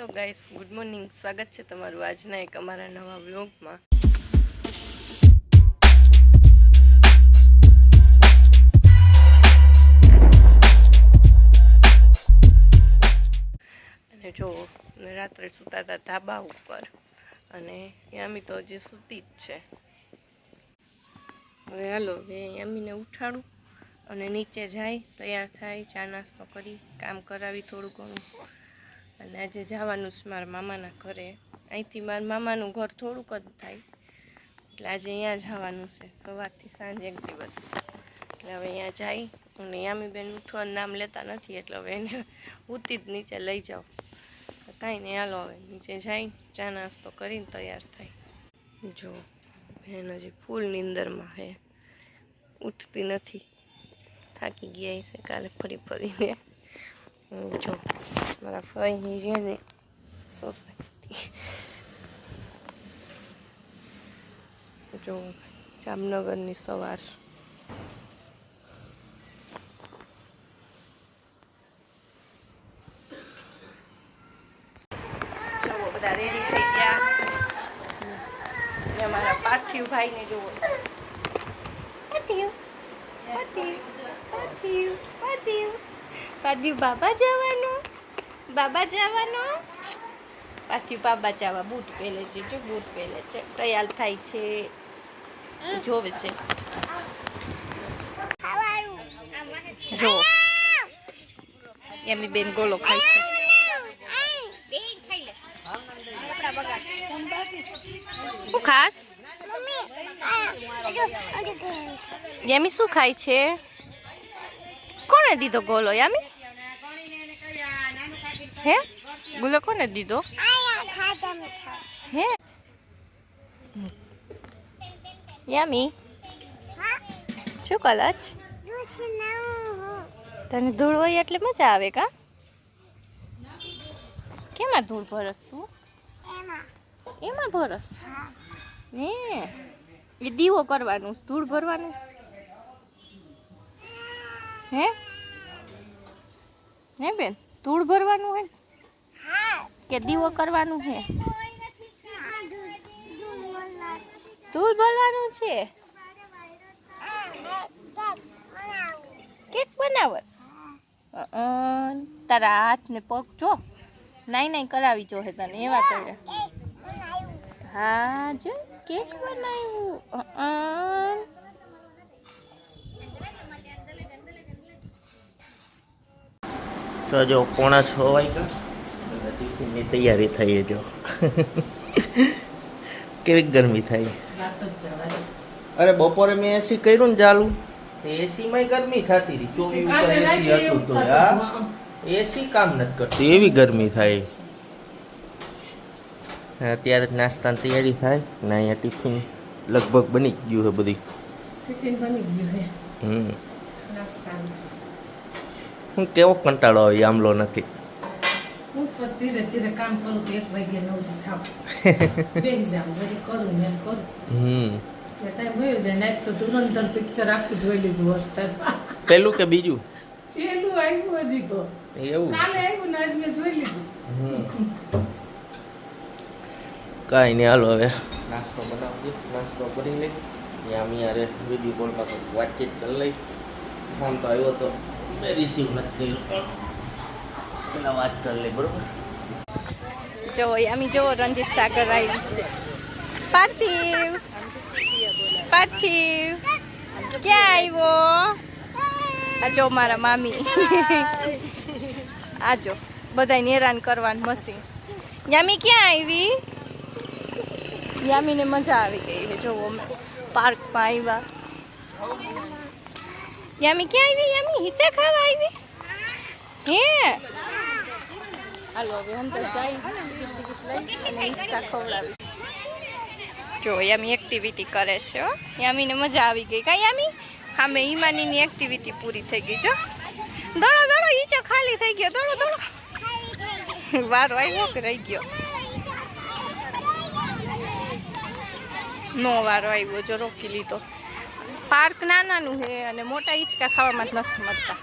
Hello guys, good morning. સ્વાગત છે તમારું આજના એક અમારા નવા વ્લોગમાં. અને જો રાત્રે સૂતા હતા ધાબા ઉપર અને યામી તો હજી સૂતી જ છે. હવે હાલો હવે યામીને ઉઠાડું અને નીચે જાય, તૈયાર થાય, ચા નાસ્તો કરી, કામ કરાવી થોડું ઘણું. અને આજે જવાનું છે મારા મામાના ઘરે. અહીંથી મારા મામાનું ઘર થોડુંક જ થાય, એટલે આજે અહીંયા જવાનું છે સવારથી સાંજ એક દિવસ. એટલે હવે અહીંયા જાય અને યામીબેન ઉઠવાનું નામ લેતા નથી, એટલે હવે એને ઉતી જ નીચે લઈ જાઓ. કાંઈ નહીં, હાલો હવે નીચે જાય, ચા નાસ્તો કરીને તૈયાર થાય. જો બેન હજી ફૂલ નીંદરમાં છે, ઉઠતી નથી, થાકી ગયા છે કાલે ફરી ફરીને. જો મારા ફઈની છે ને સોસાયટી, જો જામનગરની સવાર. જો બધા રેડી થઈ ગયા. અમારા પાર્થિવ ભાઈને જુઓ, પાર્થિવ બાબા જવાનું, બાબા જવાનું. પાર્થિવ બાબા જવા બૂટ પહેરે છે, જો બૂટ પહેરે છે, તૈયાર થાય છે, જોવે છે. જો એમી બેન ગોલો ખાય છે. શું ખાસ યામી, શું ખાય છે? કોને દીધો ગોલો યામી? હે ગોલો કોને દીધો? હે યામી શું કલચ? તને ધૂળ હોય એટલે મજા આવે કા? કેમાં ધૂળ ભરસ તું? એમાં ભરસ? હે એ દીવો કરવાનું, ધૂળ ભરવાનું? હે હે બેન, ધૂળ ભરવાનું હે કે દીવો કરવાનું હે? ધૂળ ભરવાનું છે. કેક બનાવસ? તારા હાથ ને પગ જો નાઈ કરાવી જો હે તને એવા કરે. હા જો કેક બનાવ્યું. તો જો 5:45 વાગ્યા, ટિફિનની તૈયારી થઈ. જો કેવી ગરમી થાય. અરે બપોરે મેં એસી કર્યું ને ચાલુ, એસીમાં ગરમી થતી રહી. 24 ઉપર એસી હતું તો એસી કામ નથી કરતું, એવી ગરમી થાય. અત્યારે નાસ્તાની તૈયારી થાય ને અહીંયા ટિફિન લગભગ બની ગયું છે બધી. ટિફિન બની ગયું છે. નાસ્તાનું હું કેવો કંટાળો આવે, આમલો નથી. હું બસ ધીરે ધીરે કામ કરું તો 1 વાગ્યા 9 જ થાવ. બેસી જાઉં, બધી કરું ને એમ કરું. ટાઈમ હોય જાય. નાઈટ તો ધુરંધર પિક્ચર આખું જોઈ લીધું હોસ્ટેલ. પેલું કે બીજું? પેલું આવ્યું હજી તો. એવું કાલે આવ્યું ને આજ મેં જોઈ લીધું. કાંઈ નહીં, હાલો હવે નાસ્તો બનાવી દે, નાસ્તો કરી લઈ. ત્યાં અમે યારે વિડીયો કોલમાં વાતચીત કરી લઈ. ફોન તો આવ્યો તો મેં રિસીવ નથી કર્યો, પેલા વાત કરી લઈ. બરોબર. જો યામી જો રંજીત સાગર આવી છે. પાર્થિવ પાર્થિવ ક્યાં આવ્યો? આ જો મારા મામી. આ જો બધાને હેરાન કરવાનું મશીન. યામી ક્યાં આવી? યામીને મજા આવી ગઈ છે. જો અમે પાર્કમાં આવ્યા. યામી ક્યાં આવી? યામી હિચા ખાવા આવી? હે હાલો હવે અંદર જાય, ટિકિટ લઈ અને હિંચકા ખવડાવી. જો યામી એક્ટિવિટી કરે છે. યામીને મજા આવી ગઈ કા યામી? સામે ઈમાનીની એક્ટિવિટી પૂરી થઈ ગઈ. જો દોડો દોડો, હિંચો ખાલી થઈ ગયો. દોડો દોડો. વારો આવ્યો કે રહી ગયો? નો વારો આવ્યો, જો રોકી લીધો. પાર્ક નાનાનું છે અને મોટા હિંચકા ખાવામાં જ નથી મળતા.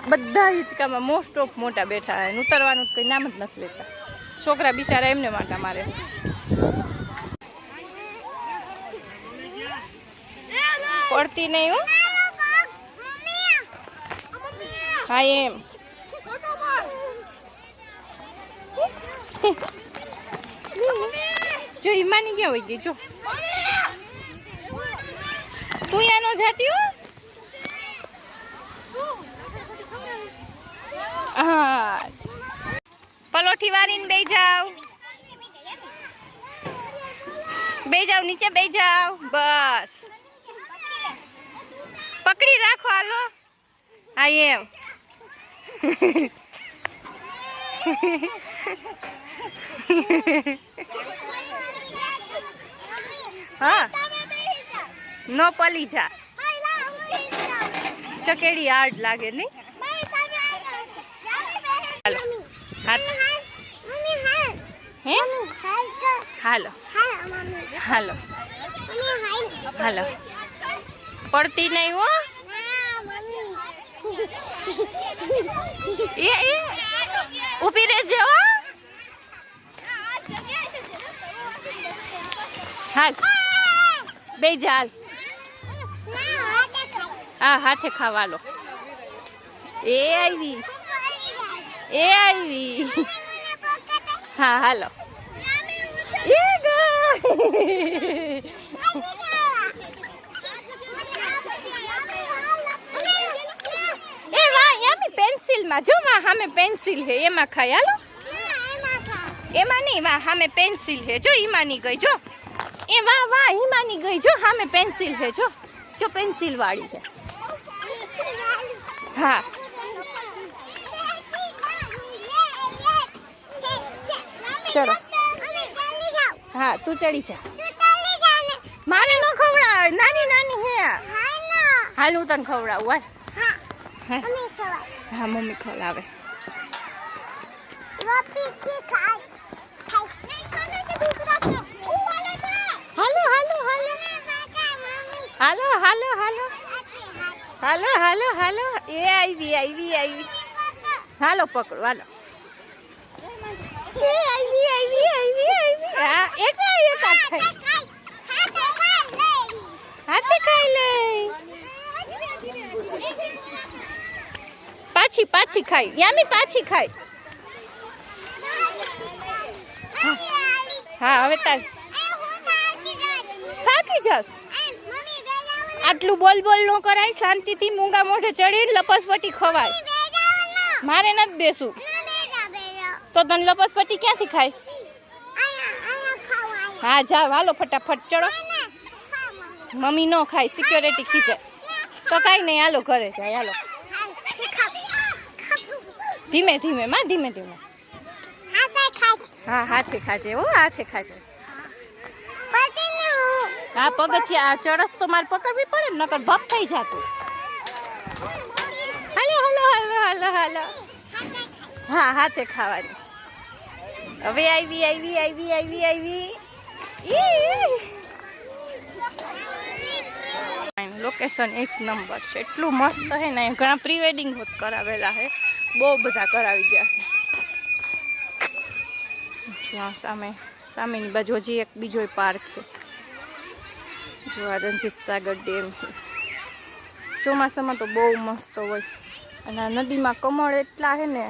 બધા હિંચકામાં મોસ્ટ ઓફ મોટા બેઠા હે, ઉતરવાનું કંઈ નામ જ નથી લેતા. છોકરા બિચારા એમને વાંટા મારે. પડતી નહીં હું. હા એમ જો હિમાની ક્યાં હોય ગઈ જો તું યા નો જાતી હો. હા પલોઠી વાળીને બે જાવ નીચે બે જાવ બસ પકડી રાખો હાલો. હા એમ હા નો પલી જા ચકેડી હાર્ડ લાગે નહીં. હાલો હે હાલો હાલો હાલો પડતી નહીં હો. એ ઊભી રહેજે હો. હાલ બે જાલ હા હાથે ખાવા લો. એ આવી હા હાલો. એ વાહ યામી પેન્સિલમાં જો વાહ સામે પેન્સિલ હે એમાં ખાય હાલો. એમાં નહીં વાહ સામે પેન્સિલ હે જો હિમાની ગઈ જો. એ વાહ વાહ હિમાની ગઈ જો સામે પેન્સિલ હે જો જો પેન્સિલ વાળી છે. હા ચલો હા તું ચડી જા. મારે ન ખવડાવ નાની નાની હે. હાલ હું તને ખવડાવું હાલ. હા મમ્મી ખવડાવે. હાલો હાલો હાલો હાલો હાલો હાલો હાલો હાલો હાલો. એ આવી હાલો પકડો હાલો. એ આવી હા એક હાથે ખાઈ લે. પાછી ખાઈ યામી પાછી ખાઈ. હા હવે તાર થાકી જસ. આટલું બોલ ન કરાય શાંતિથી મૂંગા મોઢે ચડીને લપસપટ્ટી ખવાય. મારે નથી બેસું તો તને લપસપટ્ટી ક્યાંથી ખાઈશ. હા જાવ હાલો ફટાફટ ચડો. મમ્મી નો ખાય સિક્યોરિટી ખીચે તો કાંઈ નહીં હાલો ઘરે જાય હાલો. ધીમે ધીમે માં ધીમે ધીમે. હા હાથે ખાજે હો હાથે ખાજે. હા પગથિયા આ ચરસ તો મારે પકડવી પડે ને નકર ભપ થઈ જાતું. હાલો હાલો હાલો હાલો હાલો. હા હાથે ખાવાની. હવે આવી. લોકેશન એક નંબર છે. એટલું મસ્ત હે ને ઘણા પ્રી વેડિંગ હોત કરાવેલા હે. બહુ બધા કરાવી ગયા છે. સામેની બાજુ હજી એક બીજો પાર્ક છે. જો આ રણજીત સાગર ડેમ છે. ચોમાસામાં તો બહુ મસ્ત હોય અને આ નદીમાં કમળ એટલા છે ને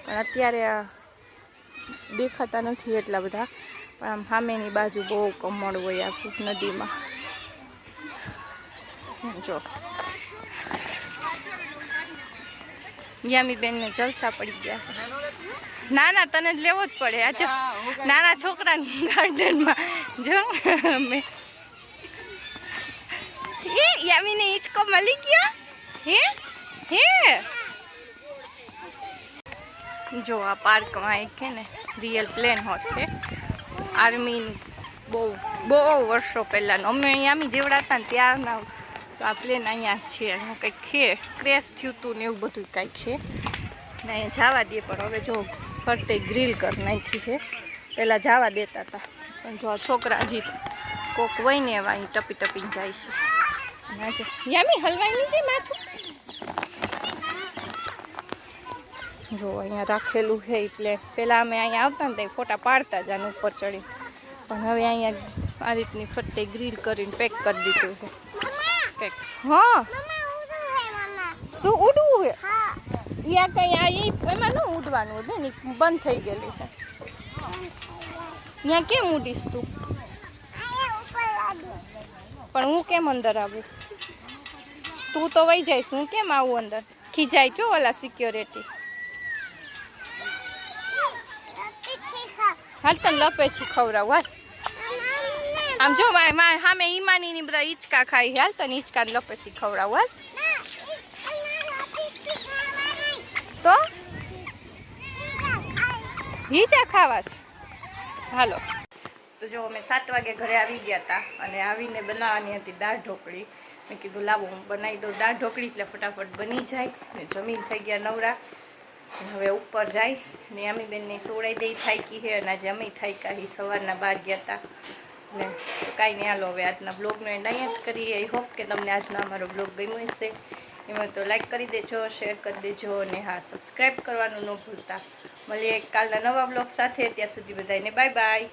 પણ અત્યારે આ દેખાતા નથી એટલા બધા પણ આમ સામેની બાજુ બહુ કમળ હોય આખું નદીમાં. જો યામી બેનને જલસા પડી ગયા. નાના તને જ લેવો જ પડે. આ જો નાના છોકરાના ગાર્ડનમાં જો મેં યામીને હિંચકો મળી ગયો હે જો આ પાર્કમાં એક છે ને રિયલ પ્લેન હોત છે. આર્મી બહુ વર્ષો પહેલાંનું અમે યામી જેવડા હતા ને ત્યારના આ પ્લેન અહીંયા છે. એનું કંઈક છે ક્રેશ થયું હતું ને એવું બધું કાંઈક છે ને અહીંયા જવા દે પણ હવે જો ફરતે ગ્રીલ કરી નાખી છે. પહેલાં જવા દેતા હતા પણ જો છોકરા હજી કોક હોય ને એવા અહીં ટપીને જાય છે. યામી હલવાઈ નહીં જાય માથું. જો અહીંયા રાખેલું છે એટલે પહેલાં અમે અહીંયા આવતા ને તો ફોટા પાડતા જ આને ઉપર ચડી, પણ હવે અહીંયા આ રીતની ફટ્ટે ગ્રીલ કરીને પેક કરી દીધું છે કંઈક. હા શું ઉડવું છે? ત્યાં કંઈ આ એમાં ન ઉડવાનું હોય બેન, બંધ થઈ ગયેલું છે. ત્યાં કેમ ઉડીશ તું? પણ હું કેમ અંદર આવું? તું તો વહી જઈશ, હું કેમ આવું અંદર? ખીજાય છો ઓલા સિક્યોરિટી. હાલ તને લપેછી ખવડાવું હાલ. આમ જો સામે ઈમાની ની બધા હિંચકા ખાઈ, હાલ તને હિંચકા લપેછી ખવડાવું હાલ. તો હિંચા ખાવા છે. હાલો તો જો અમે 7 વાગે ઘરે આવી ગયા હતા અને આવીને બનાવવાની હતી દાળ ઢોકળી. મેં કીધું લાવો હું બનાવી દઉં દાળ ઢોકળી એટલે ફટાફટ બની જાય ને. જમીન થઈ ગયા નવરા, હવે ઉપર જાય ને અમી બેનને સોડાઈ દઈ થાકી છે અને આજે અમે થાક્યા હી, સવારના 12 ગયા હતા ને. તો કાંઈ નહીં, હાલો હવે આજના બ્લોગનો એન્ડ અહીંયા જ કરીએ. આઈ હોપ કે તમને આજનો અમારો બ્લોગ ગમ્યો હશે. એમાં તો લાઈક કરી દેજો, શેર કરી દેજો અને હા સબસ્ક્રાઈબ કરવાનું ન ભૂલતા. મળીએ કાલના નવા બ્લોગ સાથે. ત્યાં સુધી બધાને બાય બાય.